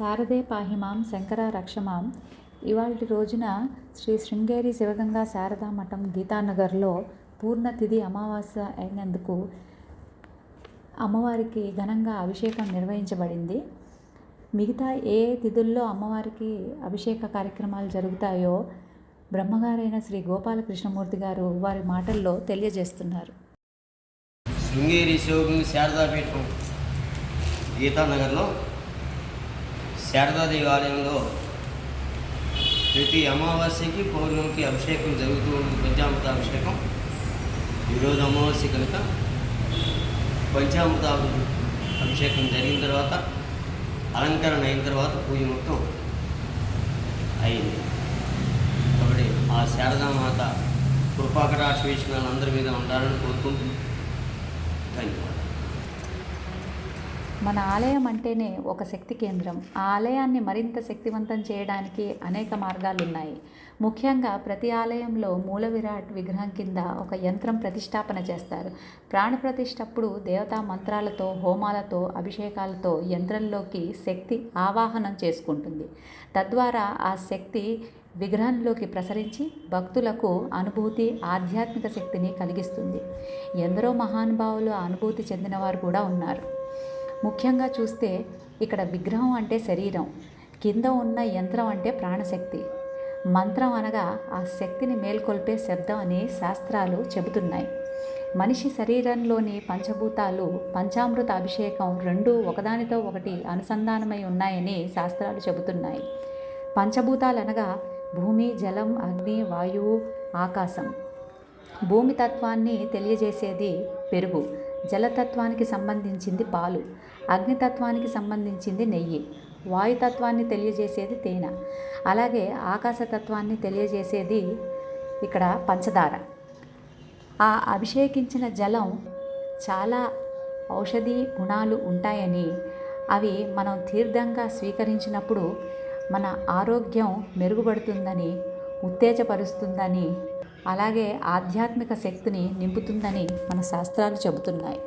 శారదే పాహిమాం శంకర రక్షమాం. ఇవాల్టి రోజున శ్రీ శృంగేరి శివగంగా శారదా మఠం గీతానగర్లో పూర్ణతిథి అమావాస్య అయినందుకు అమ్మవారికి ఘనంగా అభిషేకం నిర్వహించబడింది. మిగతా ఏ తిథుల్లో అమ్మవారికి అభిషేక కార్యక్రమాలు జరుగుతాయో బ్రహ్మగారైన శ్రీ గోపాలకృష్ణమూర్తి గారు వారి మాటల్లో తెలియజేస్తున్నారు. శృంగేరి శివగంగా శారదాపీఠం గీతానగర్లో శారదాదేవి ఆలయంలో ప్రతి అమావాస్యకి పౌర్ణమికి అభిషేకం జరుగుతూ ఉంటుంది. పంచామృత అభిషేకం. ఈరోజు అమావాస్య కనుక పంచామృత అభిషేకం జరిగిన తర్వాత అలంకరణ అయిన తర్వాత పూజ మొత్తం అయింది. కాబట్టి ఆ శారదామాత కృపాకటాక్ష వీక్షణాలు అందరి మీద ఉండాలని కోరుకుంటూ ధన్యవాదాలు. మన ఆలయం అంటేనే ఒక శక్తి కేంద్రం. ఆ ఆలయాన్ని మరింత శక్తివంతం చేయడానికి అనేక మార్గాలు ఉన్నాయి. ముఖ్యంగా ప్రతి ఆలయంలో మూల విరాట్ విగ్రహం కింద ఒక యంత్రం ప్రతిష్టాపన చేస్తారు. ప్రాణ ప్రతిష్టప్పుడు దేవతా మంత్రాలతో, హోమాలతో, అభిషేకాలతో యంత్రంలోకి శక్తి ఆవాహనం చేసుకుంటుంది. తద్వారా ఆ శక్తి విగ్రహంలోకి ప్రసరించి భక్తులకు అనుభూతి, ఆధ్యాత్మిక శక్తిని కలిగిస్తుంది. ఎందరో మహానుభావులు అనుభూతి చెందినవారు కూడా ఉన్నారు. ముఖ్యంగా చూస్తే ఇక్కడ విగ్రహం అంటే శరీరం, కింద ఉన్న యంత్రం అంటే ప్రాణశక్తి. మంత్రం అనగా ఆ శక్తిని మేల్కొల్పే శబ్దం అని శాస్త్రాలు చెబుతున్నాయి. మనిషి శరీరంలోని పంచభూతాలు, పంచామృత అభిషేకం రెండూ ఒకదానితో ఒకటి అనుసంధానమై ఉన్నాయని శాస్త్రాలు చెబుతున్నాయి. పంచభూతాలు అనగా భూమి, జలం, అగ్ని, వాయువు, ఆకాశం. భూమి తత్వాన్ని తెలియజేసేది పెరుగు, జలతత్వానికి సంబంధించింది పాలు, అగ్నితత్వానికి సంబంధించింది నెయ్యి, వాయుతత్వాన్ని తెలియజేసేది తేనె, అలాగే ఆకాశతత్వాన్ని తెలియజేసేది ఇక్కడ పంచదార. ఆ అభిషేకించిన జలం చాలా ఔషధి గుణాలు ఉంటాయని, అవి మనం తీర్థంగా స్వీకరించినప్పుడు మన ఆరోగ్యం మెరుగుపడుతుందని, ఉత్తేజపరుస్తుందని, అలాగే ఆధ్యాత్మిక శక్తిని నింపుతుందని మన శాస్త్రాలు చెబుతున్నాయి.